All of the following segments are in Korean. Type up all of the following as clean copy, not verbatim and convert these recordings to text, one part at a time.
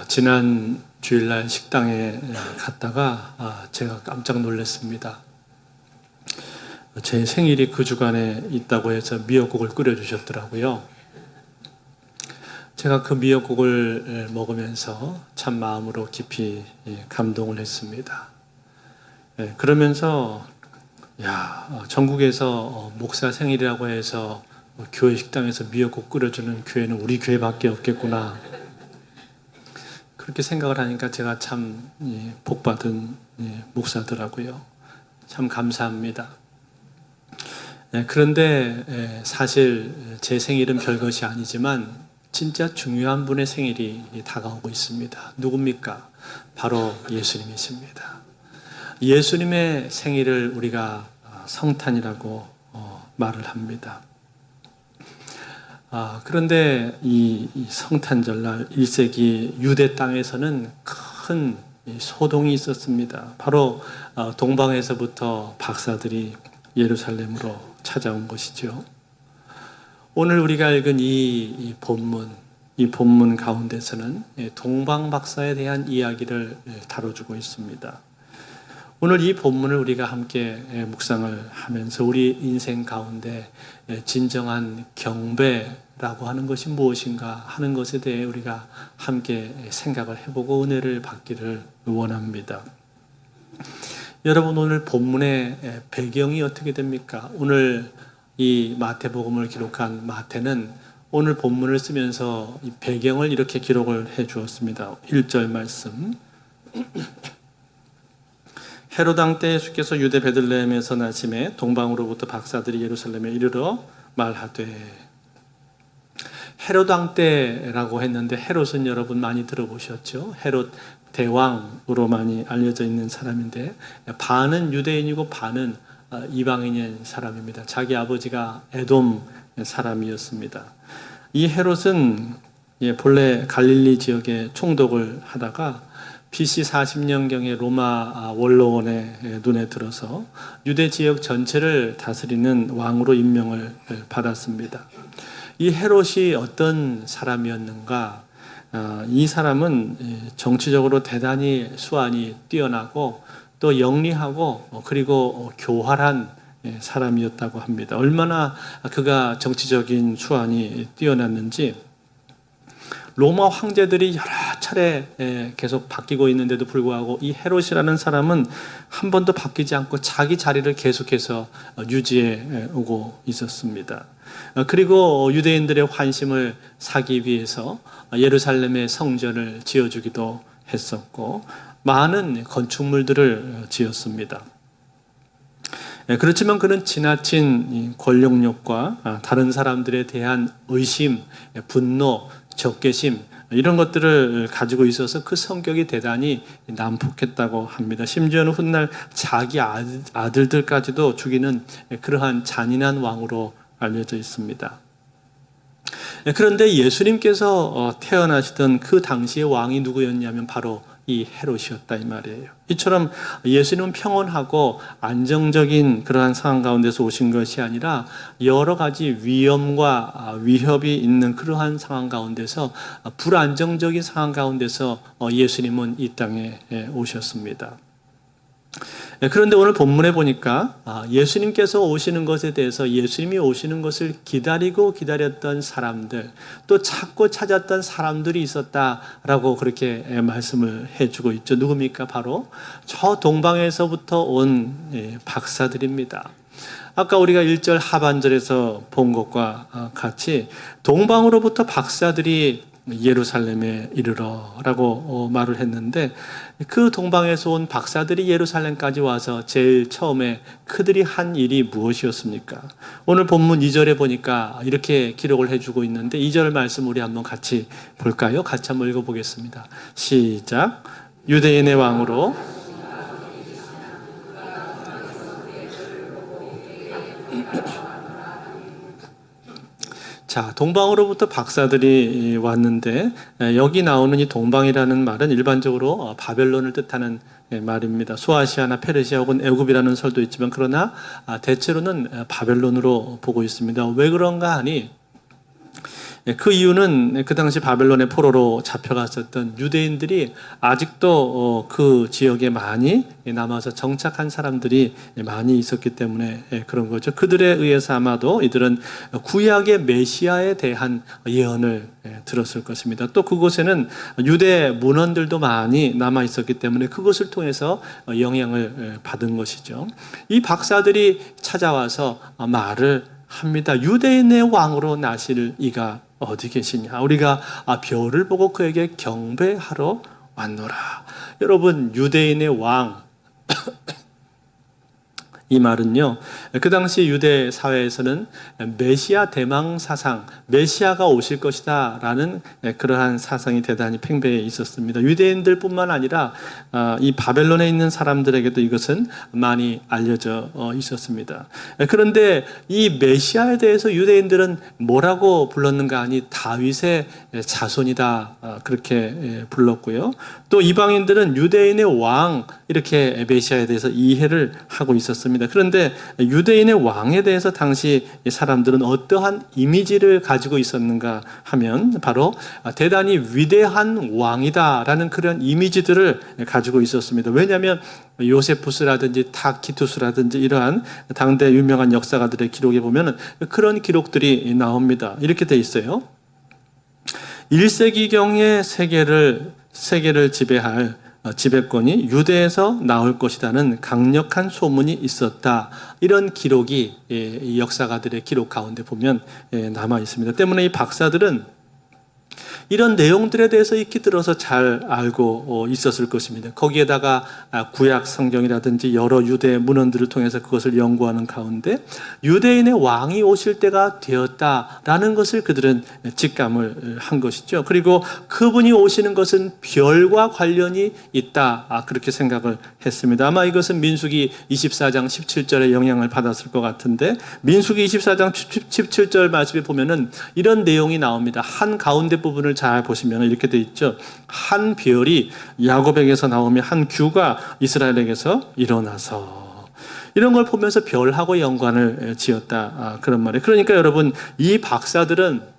지난 주일날 식당에 갔다가 제가 깜짝 놀랐습니다. 제 생일이 그 주간에 있다고 해서 미역국을 끓여주셨더라고요. 제가 그 미역국을 먹으면서 참 마음으로 깊이 감동을 했습니다. 그러면서 전국에서 목사 생일이라고 해서 교회 식당에서 미역국 끓여주는 교회는 우리 교회밖에 없겠구나. 그렇게 생각을 하니까 제가 참 복받은 목사더라고요. 참 감사합니다. 그런데 사실 제 생일은 별것이 아니지만 진짜 중요한 분의 생일이 다가오고 있습니다. 누굽니까? 바로 예수님이십니다. 예수님의 생일을 우리가 성탄이라고 말을 합니다. 그런데 이 성탄절날 1세기 유대 땅에서는 큰 소동이 있었습니다. 바로 동방에서부터 박사들이 예루살렘으로 찾아온 것이죠. 오늘 우리가 읽은 이 본문 가운데서는 동방 박사에 대한 이야기를 다뤄주고 있습니다. 오늘 이 본문을 우리가 함께 묵상을 하면서 우리 인생 가운데 진정한 경배라고 하는 것이 무엇인가 하는 것에 대해 우리가 함께 생각을 해보고 은혜를 받기를 원합니다. 여러분, 오늘 본문의 배경이 어떻게 됩니까? 오늘 이 마태복음을 기록한 마태는 오늘 본문을 쓰면서 이 배경을 이렇게 기록을 해 주었습니다. 1절 말씀. 헤롯 왕 때 예수께서 유대 베들레헴에서 나심에 동방으로부터 박사들이 예루살렘에 이르러 말하되. 헤롯 왕 때라고 했는데 헤롯은 여러분 많이 들어보셨죠? 헤롯 대왕으로 많이 알려져 있는 사람인데 반은 유대인이고 반은 이방인인 사람입니다. 자기 아버지가 에돔 사람이었습니다. 이 헤롯은 본래 갈릴리 지역에 총독을 하다가 BC 40년경에 로마 원로원의 눈에 들어서 유대 지역 전체를 다스리는 왕으로 임명을 받았습니다. 이 헤롯이 어떤 사람이었는가? 이 사람은 정치적으로 대단히 수완이 뛰어나고 또 영리하고 그리고 교활한 사람이었다고 합니다. 얼마나 그가 정치적인 수완이 뛰어났는지 로마 황제들이 여러 차례 계속 바뀌고 있는데도 불구하고 이 헤롯이라는 사람은 한 번도 바뀌지 않고 자기 자리를 계속해서 유지해 오고 있었습니다. 그리고 유대인들의 환심을 사기 위해서 예루살렘의 성전을 지어주기도 했었고 많은 건축물들을 지었습니다. 그렇지만 그는 지나친 권력욕과 다른 사람들에 대한 의심, 분노, 적개심 이런 것들을 가지고 있어서 그 성격이 대단히 난폭했다고 합니다. 심지어는 훗날 자기 아들들까지도 죽이는 그러한 잔인한 왕으로 알려져 있습니다. 그런데 예수님께서 태어나시던 그 당시의 왕이 누구였냐면 바로 이 헤롯이었다 이 말이에요. 이처럼 예수님은 평온하고 안정적인 그러한 상황 가운데서 오신 것이 아니라 여러 가지 위험과 위협이 있는 그러한 상황 가운데서 불안정적인 상황 가운데서 예수님은 이 땅에 오셨습니다. 그런데 오늘 본문에 보니까 예수님께서 오시는 것에 대해서 예수님이 오시는 것을 기다렸던 사람들, 또 찾고 찾았던 사람들이 있었다라고 그렇게 말씀을 해주고 있죠. 누굽니까? 바로 저 동방에서부터 온 박사들입니다. 아까 우리가 1절 하반절에서 본 것과 같이 동방으로부터 박사들이 예루살렘에 이르러라고 말을 했는데 그 동방에서 온 박사들이 예루살렘까지 와서 제일 처음에 그들이 한 일이 무엇이었습니까? 오늘 본문 2절에 보니까 이렇게 기록을 해주고 있는데 2절 말씀 우리 한번 같이 볼까요? 같이 한번 읽어보겠습니다. 시작. 유대인의 왕으로 자, 동방으로부터 박사들이 왔는데 여기 나오는 이 동방이라는 말은 일반적으로 바벨론을 뜻하는 말입니다. 소아시아나 페르시아 혹은 애굽이라는 설도 있지만 그러나 대체로는 바벨론으로 보고 있습니다. 왜 그런가 하니 그 이유는 그 당시 바벨론의 포로로 잡혀갔었던 유대인들이 아직도 그 지역에 많이 남아서 정착한 사람들이 많이 있었기 때문에 그런 거죠. 그들에 의해서 아마도 이들은 구약의 메시아에 대한 예언을 들었을 것입니다. 또 그곳에는 유대 문헌들도 많이 남아 있었기 때문에 그것을 통해서 영향을 받은 것이죠. 이 박사들이 찾아와서 말을 합니다. 유대인의 왕으로 나실 이가 어디 계시냐? 우리가 별을 보고 그에게 경배하러 왔노라. 여러분, 유대인의 왕, 이 말은요, 그 당시 유대 사회에서는 메시아 대망 사상, 메시아가 오실 것이다 라는 그러한 사상이 대단히 팽배해 있었습니다. 유대인들뿐만 아니라 이 바벨론에 있는 사람들에게도 이것은 많이 알려져 있었습니다. 그런데 이 메시아에 대해서 유대인들은 뭐라고 불렀는가 하니 다윗의 자손이다 그렇게 불렀고요. 또 이방인들은 유대인의 왕 이렇게 메시아에 대해서 이해를 하고 있었습니다. 그런데 유대인의 왕에 대해서 당시 사람들은 어떠한 이미지를 가지고 있었는가 하면 바로 대단히 위대한 왕이다라는 그런 이미지들을 가지고 있었습니다. 왜냐하면 요세푸스라든지 타키투스라든지 이러한 당대 유명한 역사가들의 기록에 보면 그런 기록들이 나옵니다. 이렇게 돼 있어요. 1세기경의 세계를 지배할 지배권이 유대에서 나올 것이라는 강력한 소문이 있었다. 이런 기록이 이 역사가들의 기록 가운데 보면 남아 있습니다. 때문에 이 박사들은 이런 내용들에 대해서 익히 들어서 잘 알고 있었을 것입니다. 거기에다가 구약 성경이라든지 여러 유대 문헌들을 통해서 그것을 연구하는 가운데 유대인의 왕이 오실 때가 되었다라는 것을 그들은 직감을 한 것이죠. 그리고 그분이 오시는 것은 별과 관련이 있다, 그렇게 생각을 했습니다. 아마 이것은 민수기 24장 17절에 영향을 받았을 것 같은데, 민수기 24장 17절 말씀에 보면은 이런 내용이 나옵니다. 한 가운데 부분을 잘 보시면 이렇게 돼 있죠. 한 별이 야곱에게서 나오며 한 규가 이스라엘에게서 일어나서, 이런 걸 보면서 별하고 연관을 지었다, 그런 말이에요. 그러니까 여러분, 이 박사들은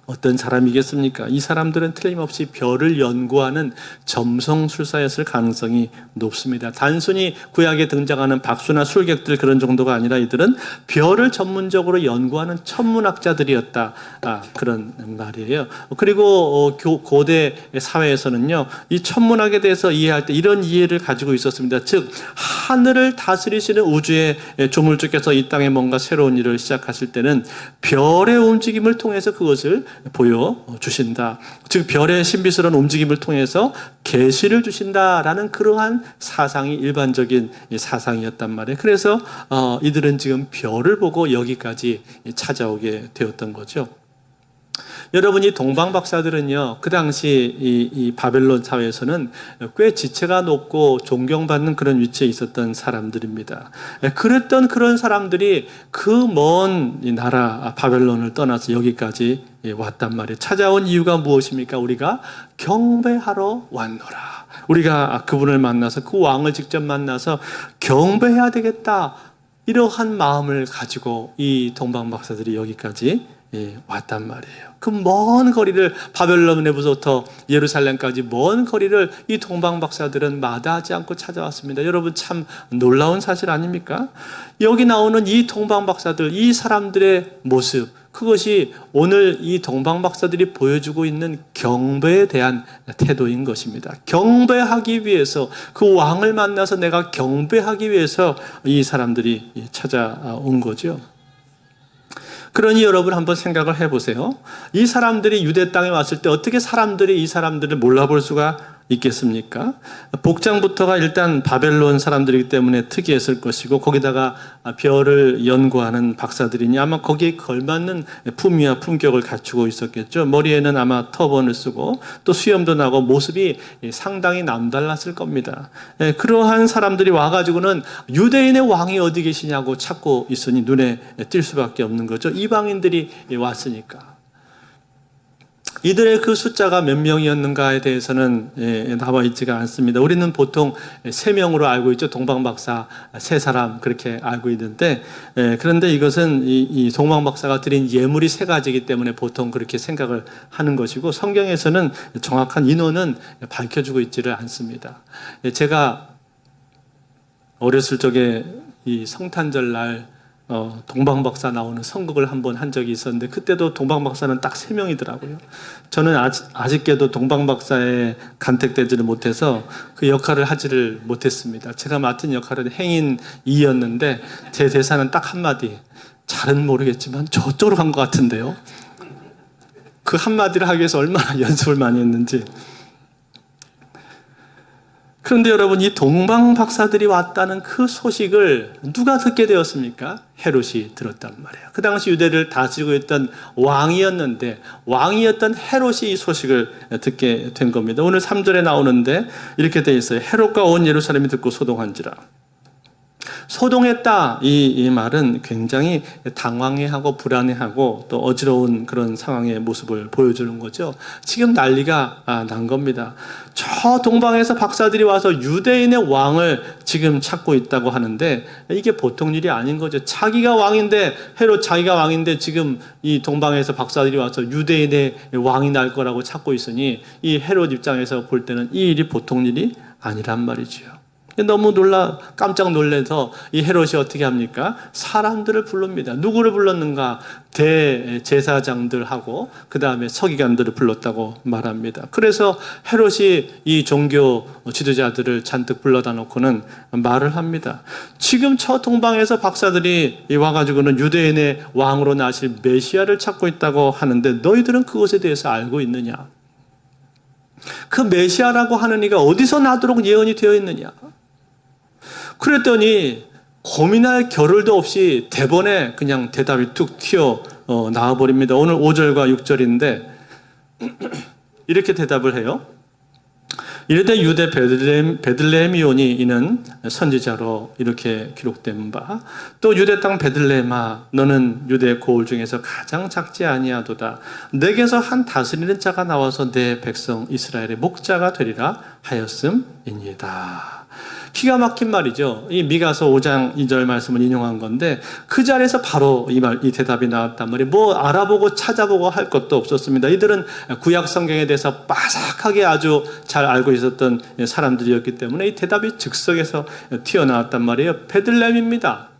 어떤 사람이겠습니까? 이 사람들은 틀림없이 별을 연구하는 점성술사였을 가능성이 높습니다. 단순히 구약에 등장하는 박수나 술객들 그런 정도가 아니라 이들은 별을 전문적으로 연구하는 천문학자들이었다, 그런 말이에요. 그리고 고대 사회에서는요, 이 천문학에 대해서 이해할 때 이런 이해를 가지고 있었습니다. 즉, 하늘을 다스리시는 우주의 조물주께서 이 땅에 뭔가 새로운 일을 시작하실 때는 별의 움직임을 통해서 그것을 보여주신다. 즉, 별의 신비스러운 움직임을 통해서 계시를 주신다라는 그러한 사상이 일반적인 사상이었단 말이에요. 그래서 이들은 지금 별을 보고 여기까지 찾아오게 되었던 거죠. 여러분, 이 동방 박사들은요, 그 당시 이 바벨론 사회에서는 꽤 지체가 높고 존경받는 그런 위치에 있었던 사람들입니다. 그랬던 그런 사람들이 그 먼 나라 바벨론을 떠나서 여기까지 왔단 말이에요. 찾아온 이유가 무엇입니까? 우리가 경배하러 왔노라. 우리가 그분을 만나서, 그 왕을 직접 만나서 경배해야 되겠다, 이러한 마음을 가지고 이 동방 박사들이 여기까지 왔단 말이에요. 그 먼 거리를, 바벨론에부터 예루살렘까지 먼 거리를 이 동방 박사들은 마다하지 않고 찾아왔습니다. 여러분, 참 놀라운 사실 아닙니까? 여기 나오는 이 동방 박사들, 이 사람들의 모습, 그것이 오늘 이 동방 박사들이 보여주고 있는 경배에 대한 태도인 것입니다. 경배하기 위해서, 그 왕을 만나서 내가 경배하기 위해서 이 사람들이 찾아온 거죠. 그러니 여러분, 한번 생각을 해보세요. 이 사람들이 유대 땅에 왔을 때 어떻게 사람들이 이 사람들을 몰라볼 수가 있겠습니까? 복장부터가 일단 바벨론 사람들이기 때문에 특이했을 것이고, 거기다가 별을 연구하는 박사들이니 아마 거기에 걸맞는 품위와 품격을 갖추고 있었겠죠. 머리에는 아마 터번을 쓰고 또 수염도 나고 모습이 상당히 남달랐을 겁니다. 그러한 사람들이 와가지고는 유대인의 왕이 어디 계시냐고 찾고 있으니 눈에 띌 수밖에 없는 거죠. 이방인들이 왔으니까. 이들의 그 숫자가 몇 명이었는가에 대해서는 나와 있지가 않습니다. 우리는 보통 3명으로 알고 있죠. 동방박사 3사람 그렇게 알고 있는데, 그런데 이것은 이 동방박사가 드린 예물이 3가지이기 때문에 보통 그렇게 생각을 하는 것이고, 성경에서는 정확한 인원은 밝혀주고 있지를 않습니다. 제가 어렸을 적에 이 성탄절 날 동방박사 나오는 선곡을 한번 한 적이 있었는데, 그때도 동방박사는 딱 3명이더라고요. 저는 아쉽게도 동방박사에 간택되지를 못해서 그 역할을 하지를 못했습니다. 제가 맡은 역할은 행인 2였는데 제 대사는 딱 한마디, 잘은 모르겠지만 저쪽으로 간 것 같은데요. 그 한마디를 하기 위해서 얼마나 연습을 많이 했는지. 그런데 여러분, 이 동방 박사들이 왔다는 그 소식을 누가 듣게 되었습니까? 헤롯이 들었단 말이에요. 그 당시 유대를 다스리고 있던 왕이었는데, 왕이었던 헤롯이 이 소식을 듣게 된 겁니다. 오늘 3절에 나오는데 이렇게 되어 있어요. 헤롯과 온 예루살렘이 듣고 소동한지라. 소동했다, 이 말은 굉장히 당황해하고 불안해하고 또 어지러운 그런 상황의 모습을 보여주는 거죠. 지금 난리가 난 겁니다. 저 동방에서 박사들이 와서 유대인의 왕을 지금 찾고 있다고 하는데, 이게 보통 일이 아닌 거죠. 자기가 왕인데, 헤롯 자기가 왕인데 지금 이 동방에서 박사들이 와서 유대인의 왕이 날 거라고 찾고 있으니, 이 헤롯 입장에서 볼 때는 이 일이 보통 일이 아니란 말이지요. 너무 깜짝 놀라서 이 헤롯이 어떻게 합니까? 사람들을 부릅니다. 누구를 불렀는가? 대제사장들하고 그 다음에 서기관들을 불렀다고 말합니다. 그래서 헤롯이 이 종교 지도자들을 잔뜩 불러다 놓고는 말을 합니다. 지금 저 동방에서 박사들이 와가지고는 유대인의 왕으로 나실 메시아를 찾고 있다고 하는데, 너희들은 그것에 대해서 알고 있느냐? 그 메시아라고 하는 이가 어디서 나도록 예언이 되어 있느냐? 그랬더니 고민할 겨를도 없이 대본에 그냥 대답이 툭 튀어 나와버립니다. 오늘 5절과 6절인데 이렇게 대답을 해요. 이르되 유대 베들레헴이오니 이는 선지자로 이렇게 기록된 바, 또 유대 땅 베들레헴아 너는 유대 고을 중에서 가장 작지 아니하도다. 내게서 한 다스리는 자가 나와서 내 백성 이스라엘의 목자가 되리라 하였음이니이다. 기가 막힌 말이죠. 이 미가서 5장 2절 말씀을 인용한 건데, 그 자리에서 바로 이 대답이 나왔단 말이에요. 뭐 알아보고 찾아보고 할 것도 없었습니다. 이들은 구약 성경에 대해서 빠삭하게 아주 잘 알고 있었던 사람들이었기 때문에 이 대답이 즉석에서 튀어나왔단 말이에요. 베들레헴입니다.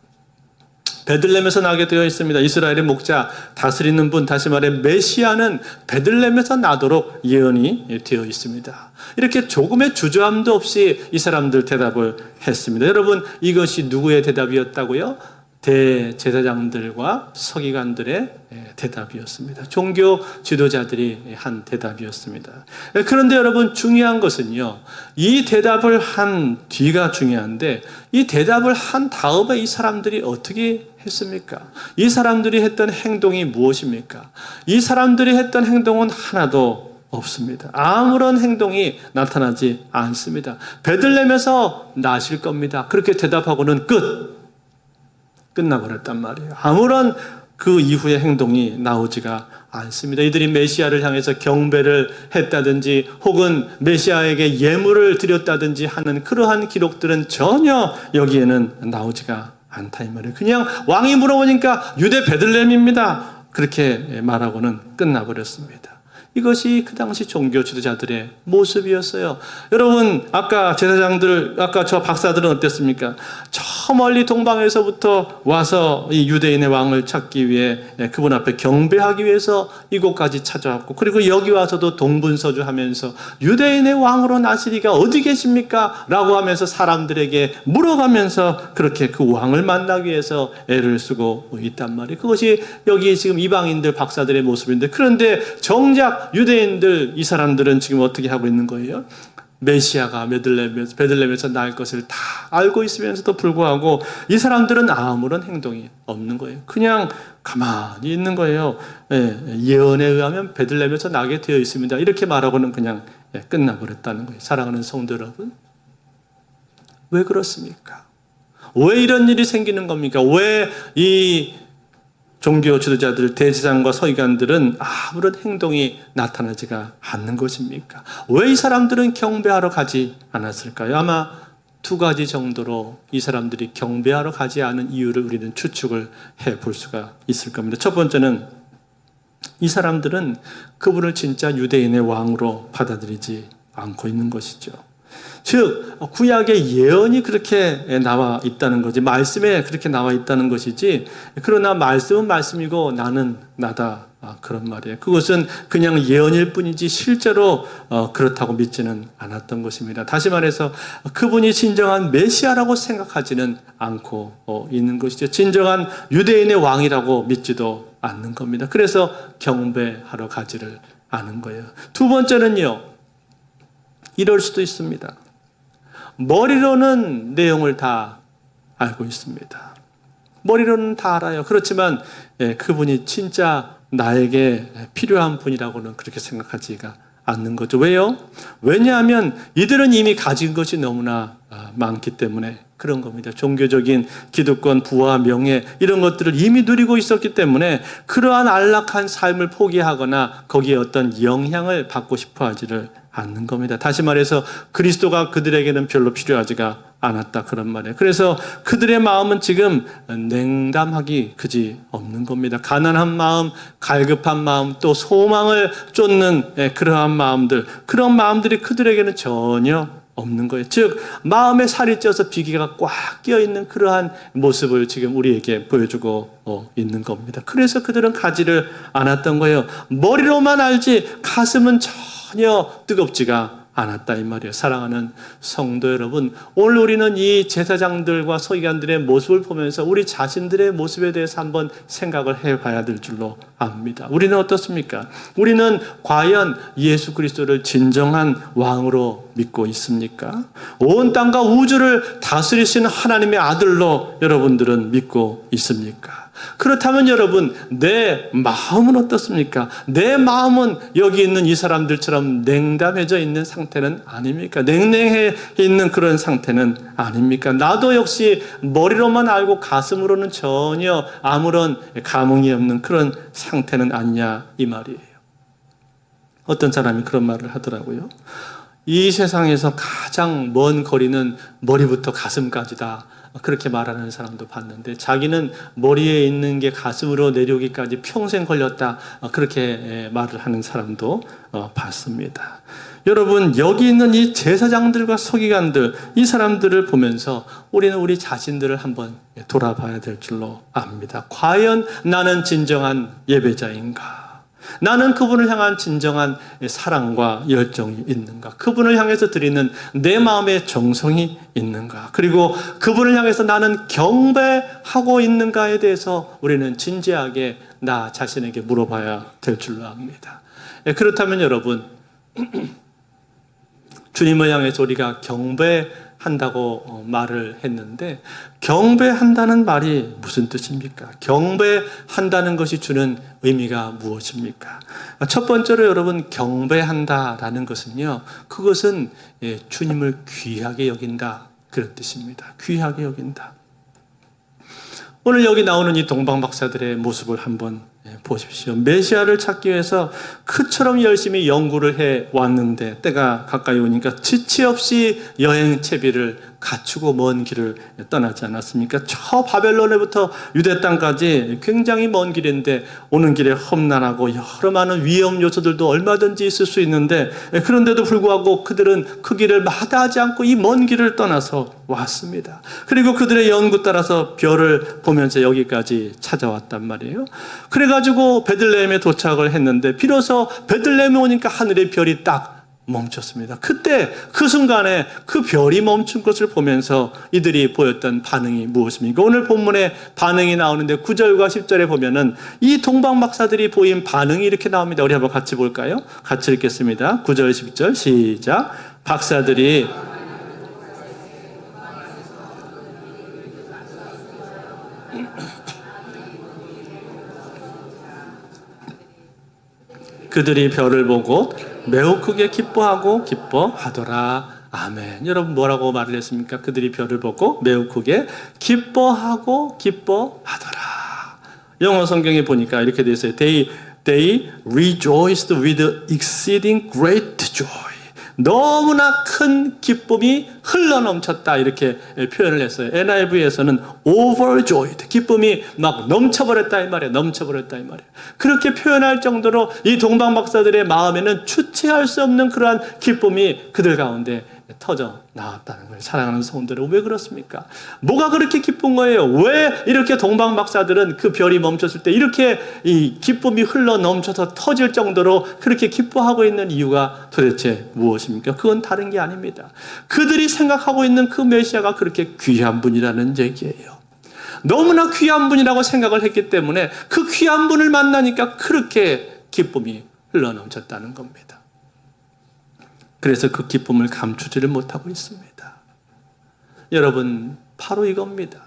베들레헴에서 나게 되어 있습니다. 이스라엘의 목자, 다스리는 분, 다시 말해 메시아는 베들레헴에서 나도록 예언이 되어 있습니다. 이렇게 조금의 주저함도 없이 이 사람들 대답을 했습니다. 여러분, 이것이 누구의 대답이었다고요? 대제사장들과 서기관들의 대답이었습니다. 종교 지도자들이 한 대답이었습니다. 그런데 여러분, 중요한 것은요, 이 대답을 한 뒤가 중요한데, 이 대답을 한 다음에 이 사람들이 어떻게 했습니까? 이 사람들이 했던 행동이 무엇입니까? 이 사람들이 했던 행동은 하나도 없습니다. 아무런 행동이 나타나지 않습니다. 베들레헴에서 나실 겁니다. 그렇게 대답하고는 끝나버렸단 말이에요. 아무런 그 이후의 행동이 나오지가 않습니다. 이들이 메시아를 향해서 경배를 했다든지 혹은 메시아에게 예물을 드렸다든지 하는 그러한 기록들은 전혀 여기에는 나오지가 않다 이 말이에요. 그냥 왕이 물어보니까 유대 베들레헴입니다. 그렇게 말하고는 끝나버렸습니다. 이것이 그 당시 종교 지도자들의 모습이었어요. 여러분, 아까 제사장들, 아까 저 박사들은 어땠습니까? 저 멀리 동방에서부터 와서 이 유대인의 왕을 찾기 위해 그분 앞에 경배하기 위해서 이곳까지 찾아왔고, 그리고 여기 와서도 동분서주하면서 유대인의 왕으로 나시리가 어디 계십니까? 라고 하면서 사람들에게 물어가면서 그렇게 그 왕을 만나기 위해서 애를 쓰고 있단 말이에요. 그것이 여기 지금 이방인들 박사들의 모습인데, 그런데 정작 유대인들, 이 사람들은 지금 어떻게 하고 있는 거예요? 메시아가 베들레헴에서 날 것을 다 알고 있으면서도 불구하고 이 사람들은 아무런 행동이 없는 거예요. 그냥 가만히 있는 거예요. 예언에 의하면 베들레헴에서 나게 되어 있습니다. 이렇게 말하고는 그냥 끝나버렸다는 거예요. 사랑하는 성도 여러분, 왜 그렇습니까? 왜 이런 일이 생기는 겁니까? 왜 이 종교 지도자들, 대제사장과 서기관들은 아무런 행동이 나타나지가 않는 것입니까? 왜 이 사람들은 경배하러 가지 않았을까요? 아마 두 가지 정도로 이 사람들이 경배하러 가지 않은 이유를 우리는 추측을 해볼 수가 있을 겁니다. 첫 번째는 이 사람들은 그분을 진짜 유대인의 왕으로 받아들이지 않고 있는 것이죠. 즉 구약의 예언이 그렇게 나와 있다는 거지, 말씀에 그렇게 나와 있다는 것이지, 그러나 말씀은 말씀이고 나는 나다, 그런 말이에요. 그것은 그냥 예언일 뿐이지 실제로 그렇다고 믿지는 않았던 것입니다. 다시 말해서 그분이 진정한 메시아라고 생각하지는 않고 있는 것이죠. 진정한 유대인의 왕이라고 믿지도 않는 겁니다. 그래서 경배하러 가지를 않은 거예요. 두 번째는요, 이럴 수도 있습니다. 머리로는 내용을 다 알고 있습니다. 머리로는 다 알아요. 그렇지만 그분이 진짜 나에게 필요한 분이라고는 그렇게 생각하지가 않는 거죠. 왜요? 왜냐하면 이들은 이미 가진 것이 너무나 많기 때문에 그런 겁니다. 종교적인 기득권, 부와 명예 이런 것들을 이미 누리고 있었기 때문에 그러한 안락한 삶을 포기하거나 거기에 어떤 영향을 받고 싶어 하지를 않는 겁니다. 다시 말해서 그리스도가 그들에게는 별로 필요하지가 않았다, 그런 말이에요. 그래서 그들의 마음은 지금 냉담하기 그지 없는 겁니다. 가난한 마음, 갈급한 마음, 또 소망을 쫓는 그러한 마음들, 그런 마음들이 그들에게는 전혀 없는 거예요. 즉 마음에 살이 쪄서 비계가 꽉 끼어있는 그러한 모습을 지금 우리에게 보여주고 있는 겁니다. 그래서 그들은 가지를 않았던 거예요. 머리로만 알지 가슴은 전혀 뜨겁지가 않았다, 이 말이에요. 사랑하는 성도 여러분, 오늘 우리는 이 제사장들과 서기관들의 모습을 보면서 우리 자신들의 모습에 대해서 한번 생각을 해봐야 될 줄로 압니다. 우리는 어떻습니까? 우리는 과연 예수 그리스도를 진정한 왕으로 믿고 있습니까? 온 땅과 우주를 다스리시는 하나님의 아들로 여러분들은 믿고 있습니까? 그렇다면 여러분, 내 마음은 어떻습니까? 내 마음은 여기 있는 이 사람들처럼 냉담해져 있는 상태는 아닙니까? 냉랭해 있는 그런 상태는 아닙니까? 나도 역시 머리로만 알고 가슴으로는 전혀 아무런 감흥이 없는 그런 상태는 아니냐, 이 말이에요. 어떤 사람이 그런 말을 하더라고요. 이 세상에서 가장 먼 거리는 머리부터 가슴까지다, 그렇게 말하는 사람도 봤는데, 자기는 머리에 있는 게 가슴으로 내려오기까지 평생 걸렸다, 그렇게 말을 하는 사람도 봤습니다. 여러분, 여기 있는 이 제사장들과 서기관들, 이 사람들을 보면서 우리는 우리 자신들을 한번 돌아봐야 될 줄로 압니다. 과연 나는 진정한 예배자인가? 나는 그분을 향한 진정한 사랑과 열정이 있는가? 그분을 향해서 드리는 내 마음의 정성이 있는가? 그리고 그분을 향해서 나는 경배하고 있는가에 대해서 우리는 진지하게 나 자신에게 물어봐야 될 줄로 압니다. 그렇다면 여러분, 주님을 향해서 우리가 경배한다고 말을 했는데, 경배한다는 말이 무슨 뜻입니까? 경배한다는 것이 주는 의미가 무엇입니까? 첫 번째로 여러분, 경배한다라는 것은요, 그것은 주님을 귀하게 여긴다, 그런 뜻입니다. 귀하게 여긴다. 오늘 여기 나오는 이 동방박사들의 모습을 한번 보십시오. 메시아를 찾기 위해서 그처럼 열심히 연구를 해왔는데 때가 가까이 오니까 지체 없이 여행 채비를 갖추고 먼 길을 떠나지 않았습니까? 저 바벨론에부터 유대 땅까지 굉장히 먼 길인데 오는 길에 험난하고 여러 많은 위험 요소들도 얼마든지 있을 수 있는데, 그런데도 불구하고 그들은 그 길을 마다하지 않고 이 먼 길을 떠나서 왔습니다. 그리고 그들의 연구 따라서 별을 보면서 여기까지 찾아왔단 말이에요. 그래가지고 베들레헴에 도착을 했는데 비로소 베들레헴에 오니까 하늘의 별이 딱 멈췄습니다. 그때 그 순간에 그 별이 멈춘 것을 보면서 이들이 보였던 반응이 무엇입니까? 오늘 본문에 반응이 나오는데 9절과 10절에 보면은 이 동방박사들이 보인 반응이 이렇게 나옵니다. 우리 한번 같이 볼까요? 같이 읽겠습니다. 9절 10절 시작. 박사들이 그들이 별을 보고 매우 크게 기뻐하고 기뻐하더라. 아멘. 여러분, 뭐라고 말을 했습니까? 그들이 별을 보고 매우 크게 기뻐하고 기뻐하더라. 영어 성경에 보니까 이렇게 되어 있어요. They rejoiced with exceeding great joy. 너무나 큰 기쁨이 흘러넘쳤다 이렇게 표현을 했어요. NIV에서는 overjoyed, 기쁨이 막 넘쳐버렸다 이 말이에요. 넘쳐버렸다 이 말이에요. 그렇게 표현할 정도로 이 동방 박사들의 마음에는 주체할 수 없는 그러한 기쁨이 그들 가운데 터져 나왔다는 거예요. 사랑하는 성도들, 왜 그렇습니까? 뭐가 그렇게 기쁜 거예요? 왜 이렇게 동방 박사들은 그 별이 멈췄을 때 이렇게 이 기쁨이 흘러 넘쳐서 터질 정도로 그렇게 기뻐하고 있는 이유가 도대체 무엇입니까? 그건 다른 게 아닙니다. 그들이 생각하고 있는 그 메시아가 그렇게 귀한 분이라는 얘기예요. 너무나 귀한 분이라고 생각을 했기 때문에 그 귀한 분을 만나니까 그렇게 기쁨이 흘러 넘쳤다는 겁니다. 그래서 그 기쁨을 감추지를 못하고 있습니다. 여러분, 바로 이겁니다.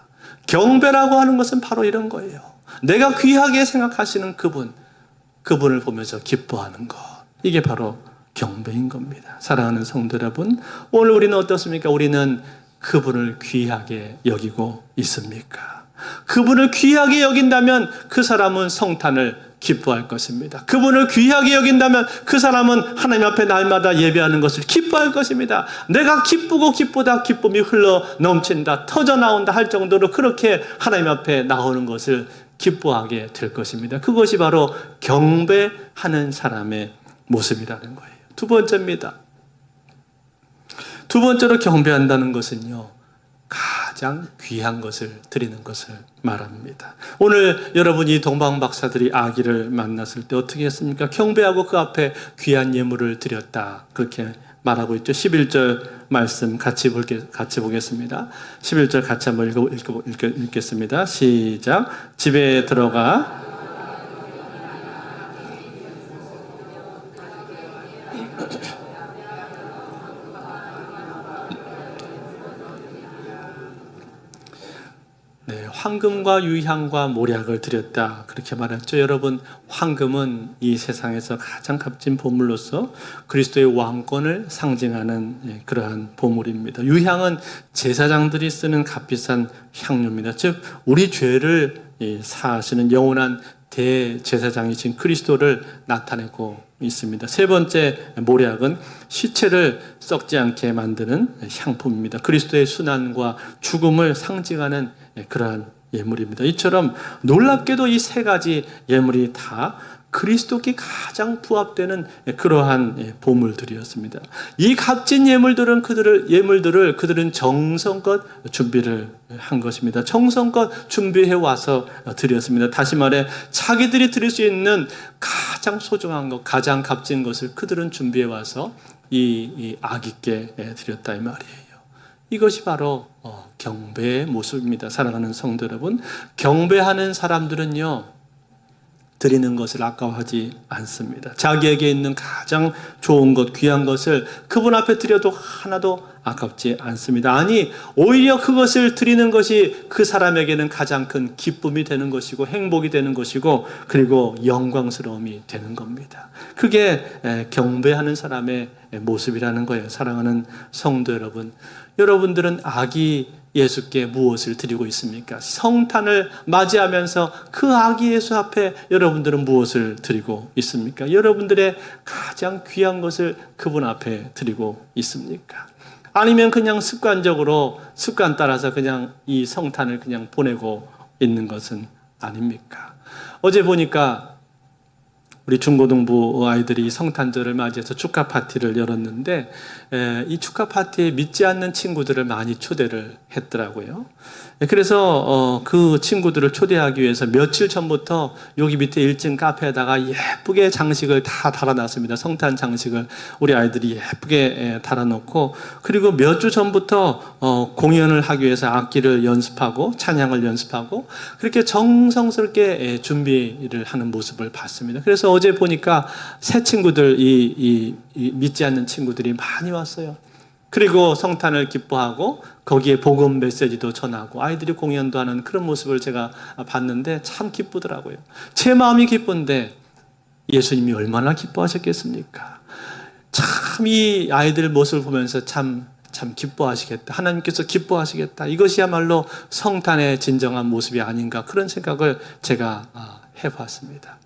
경배라고 하는 것은 바로 이런 거예요. 내가 귀하게 생각하시는 그분을 보면서 기뻐하는 것. 이게 바로 경배인 겁니다. 사랑하는 성도 여러분, 오늘 우리는 어떻습니까? 우리는 그분을 귀하게 여기고 있습니까? 그분을 귀하게 여긴다면 그 사람은 성탄을 기뻐할 것입니다. 그분을 귀하게 여긴다면 그 사람은 하나님 앞에 날마다 예배하는 것을 기뻐할 것입니다. 내가 기쁘고 기쁘다, 기쁨이 흘러 넘친다, 터져 나온다 할 정도로 그렇게 하나님 앞에 나오는 것을 기뻐하게 될 것입니다. 그것이 바로 경배하는 사람의 모습이라는 거예요. 두 번째입니다. 두 번째로 경배한다는 것은요, 가장 귀한 것을 드리는 것을 말합니다. 오늘 여러분이 동방 박사들이 아기를 만났을 때 어떻게 했습니까? 경배하고 그 앞에 귀한 예물을 드렸다. 그렇게 말하고 있죠. 11절 말씀 같이 보겠습니다. 11절 같이 한번 읽겠습니다. 시작. 집에 들어가 황금과 유향과 모략을 드렸다. 그렇게 말했죠. 여러분, 황금은 이 세상에서 가장 값진 보물로서 그리스도의 왕권을 상징하는 그러한 보물입니다. 유향은 제사장들이 쓰는 값비싼 향료입니다. 즉 우리 죄를 사하시는 영원한 대제사장이신 그리스도를 나타내고 있습니다. 세 번째 모략은 시체를 썩지 않게 만드는 향품입니다. 그리스도의 순환과 죽음을 상징하는 그러한 예물입니다. 이처럼 놀랍게도 이 세 가지 예물이 다 그리스도께 가장 부합되는 그러한 보물들이었습니다. 이 값진 예물들은 그들은 정성껏 준비를 한 것입니다. 정성껏 준비해 와서 드렸습니다. 다시 말해 자기들이 드릴 수 있는 가장 소중한 것, 가장 값진 것을 그들은 준비해 와서 이 아기께 드렸다 이 말이에요. 이것이 바로 경배의 모습입니다. 사랑하는 성도 여러분, 경배하는 사람들은요, 드리는 것을 아까워하지 않습니다. 자기에게 있는 가장 좋은 것, 귀한 것을 그분 앞에 드려도 하나도 아깝지 않습니다. 아니, 오히려 그것을 드리는 것이 그 사람에게는 가장 큰 기쁨이 되는 것이고 행복이 되는 것이고 그리고 영광스러움이 되는 겁니다. 그게 경배하는 사람의 모습이라는 거예요. 사랑하는 성도 여러분, 여러분들은 아기 예수께 무엇을 드리고 있습니까? 성탄을 맞이하면서 그 아기 예수 앞에 여러분들은 무엇을 드리고 있습니까? 여러분들의 가장 귀한 것을 그분 앞에 드리고 있습니까? 아니면 그냥 습관 따라서 그냥 이 성탄을 그냥 보내고 있는 것은 아닙니까? 어제 보니까 우리 중고등부 아이들이 성탄절을 맞이해서 축하 파티를 열었는데 이 축하 파티에 믿지 않는 친구들을 많이 초대를 했더라고요. 그래서 그 친구들을 초대하기 위해서 며칠 전부터 여기 밑에 1층 카페에다가 예쁘게 장식을 다 달아놨습니다. 성탄 장식을 우리 아이들이 예쁘게 달아놓고 그리고 몇 주 전부터 공연을 하기 위해서 악기를 연습하고 찬양을 연습하고 그렇게 정성스럽게 준비를 하는 모습을 봤습니다. 그래서 어제 보니까 새 친구들, 이 믿지 않는 친구들이 많이 왔어요. 그리고 성탄을 기뻐하고 거기에 복음 메시지도 전하고 아이들이 공연도 하는 그런 모습을 제가 봤는데 참 기쁘더라고요. 제 마음이 기쁜데 예수님이 얼마나 기뻐하셨겠습니까? 참 이 아이들 모습을 보면서 참 참 기뻐하시겠다. 하나님께서 기뻐하시겠다. 이것이야말로 성탄의 진정한 모습이 아닌가 그런 생각을 제가 해봤습니다.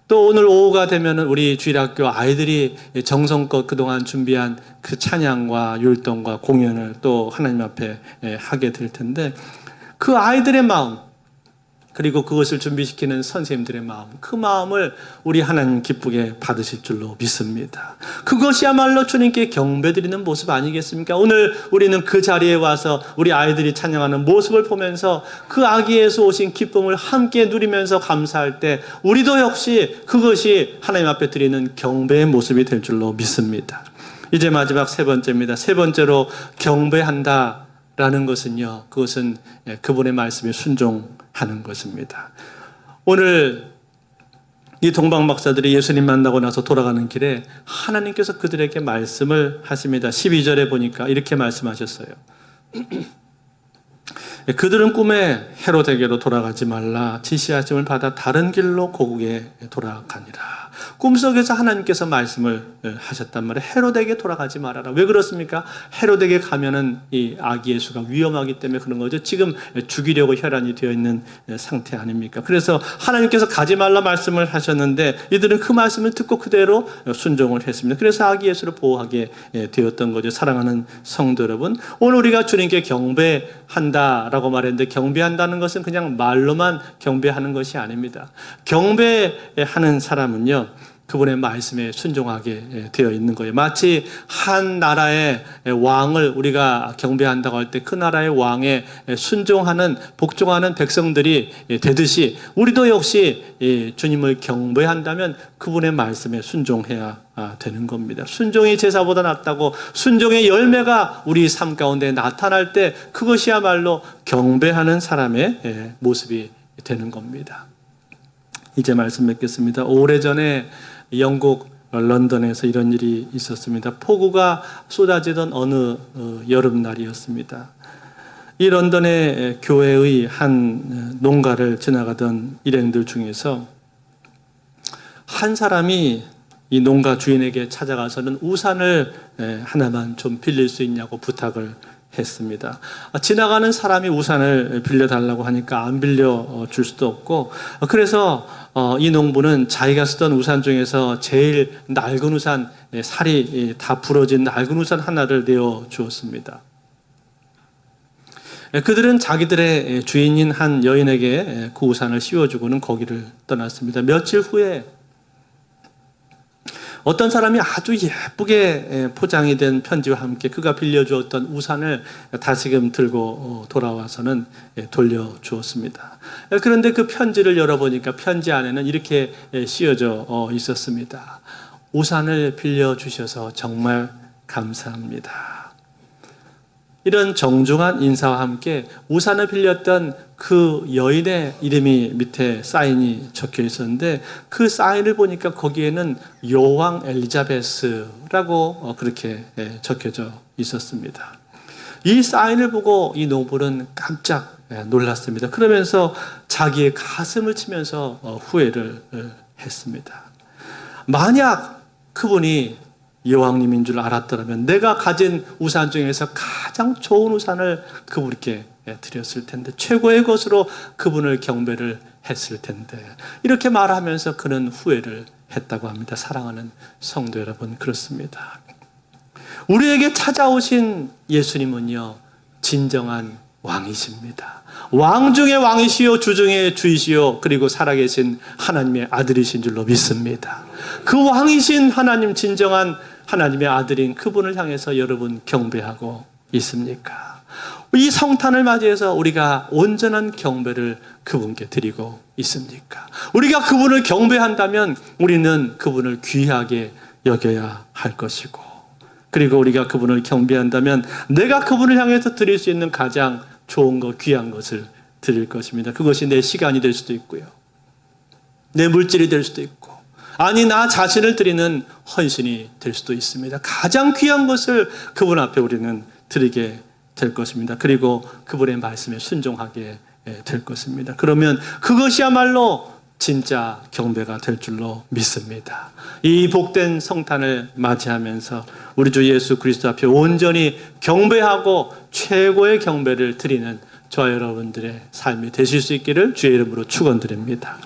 또 오늘 오후가 되면은 우리 주일학교 아이들이 정성껏 그동안 준비한 그 찬양과 율동과 공연을 또 하나님 앞에 하게 될 텐데 그 아이들의 마음 그리고 그것을 준비시키는 선생님들의 마음, 그 마음을 우리 하나님 기쁘게 받으실 줄로 믿습니다. 그것이야말로 주님께 경배드리는 모습 아니겠습니까? 오늘 우리는 그 자리에 와서 우리 아이들이 찬양하는 모습을 보면서 그 아기에서 오신 기쁨을 함께 누리면서 감사할 때 우리도 역시 그것이 하나님 앞에 드리는 경배의 모습이 될 줄로 믿습니다. 이제 마지막 세 번째입니다. 세 번째로 경배한다 라는 것은요, 그것은 그분의 말씀에 순종하는 것입니다. 오늘 이 동방 박사들이 예수님 만나고 나서 돌아가는 길에 하나님께서 그들에게 말씀을 하십니다. 12절에 보니까 이렇게 말씀하셨어요. 그들은 꿈에 헤로데게로 돌아가지 말라 지시하심을 받아 다른 길로 고국에 돌아가니라. 꿈속에서 하나님께서 말씀을 하셨단 말이에요. 헤로데게 돌아가지 말아라. 왜 그렇습니까? 헤로데게 가면은 이 아기 예수가 위험하기 때문에 그런 거죠. 지금 죽이려고 혈안이 되어 있는 상태 아닙니까? 그래서 하나님께서 가지 말라 말씀을 하셨는데 이들은 그 말씀을 듣고 그대로 순종을 했습니다. 그래서 아기 예수를 보호하게 되었던 거죠. 사랑하는 성도 여러분, 오늘 우리가 주님께 경배한다라고 말했는데 경배한다는 것은 그냥 말로만 경배하는 것이 아닙니다. 경배하는 사람은요, 그분의 말씀에 순종하게 되어 있는 거예요. 마치 한 나라의 왕을 우리가 경배한다고 할 때 그 나라의 왕에 순종하는 복종하는 백성들이 되듯이 우리도 역시 주님을 경배한다면 그분의 말씀에 순종해야 되는 겁니다. 순종이 제사보다 낫다고 순종의 열매가 우리 삶 가운데 나타날 때 그것이야말로 경배하는 사람의 모습이 되는 겁니다. 이제 말씀 맺겠습니다. 오래전에 영국 런던에서 이런 일이 있었습니다. 폭우가 쏟아지던 어느 여름날이었습니다. 이 런던의 교회의 한 농가를 지나가던 일행들 중에서 한 사람이 이 농가 주인에게 찾아가서는 우산을 하나만 좀 빌릴 수 있냐고 부탁을 했습니다. 지나가는 사람이 우산을 빌려달라고 하니까 안 빌려줄 수도 없고, 그래서 이 농부는 자기가 쓰던 우산 중에서 제일 낡은 우산, 살이 다 부러진 낡은 우산 하나를 내어주었습니다. 그들은 자기들의 주인인 한 여인에게 그 우산을 씌워주고는 거기를 떠났습니다. 며칠 후에 어떤 사람이 아주 예쁘게 포장이 된 편지와 함께 그가 빌려주었던 우산을 다시금 들고 돌아와서는 돌려주었습니다. 그런데 그 편지를 열어보니까 편지 안에는 이렇게 씌어져 있었습니다. 우산을 빌려주셔서 정말 감사합니다. 이런 정중한 인사와 함께 우산을 빌렸던 그 여인의 이름이 밑에 사인이 적혀 있었는데 그 사인을 보니까 거기에는 여왕 엘리자베스라고 그렇게 적혀져 있었습니다. 이 사인을 보고 이 농부는 깜짝 놀랐습니다. 그러면서 자기의 가슴을 치면서 후회를 했습니다. 만약 그분이 여왕님인 줄 알았더라면 내가 가진 우산 중에서 가장 좋은 우산을 그분께 드렸을 텐데, 최고의 것으로 그분을 경배를 했을 텐데, 이렇게 말하면서 그는 후회를 했다고 합니다. 사랑하는 성도 여러분, 그렇습니다. 우리에게 찾아오신 예수님은요, 진정한 왕이십니다. 왕 중의 왕이시요 주 중의 주이시요 그리고 살아계신 하나님의 아들이신 줄로 믿습니다. 그 왕이신 하나님, 진정한 하나님의 아들인 그분을 향해서 여러분 경배하고 있습니까? 이 성탄을 맞이해서 우리가 온전한 경배를 그분께 드리고 있습니까? 우리가 그분을 경배한다면 우리는 그분을 귀하게 여겨야 할 것이고, 그리고 우리가 그분을 경배한다면 내가 그분을 향해서 드릴 수 있는 가장 좋은 것, 귀한 것을 드릴 것입니다. 그것이 내 시간이 될 수도 있고요, 내 물질이 될 수도 있고, 아니 나 자신을 드리는 헌신이 될 수도 있습니다. 가장 귀한 것을 그분 앞에 우리는 드리게 될 것입니다. 그리고 그분의 말씀에 순종하게 될 것입니다. 그러면 그것이야말로 진짜 경배가 될 줄로 믿습니다. 이 복된 성탄을 맞이하면서 우리 주 예수 그리스도 앞에 온전히 경배하고 최고의 경배를 드리는 저와 여러분들의 삶이 되실 수 있기를 주의 이름으로 축원드립니다.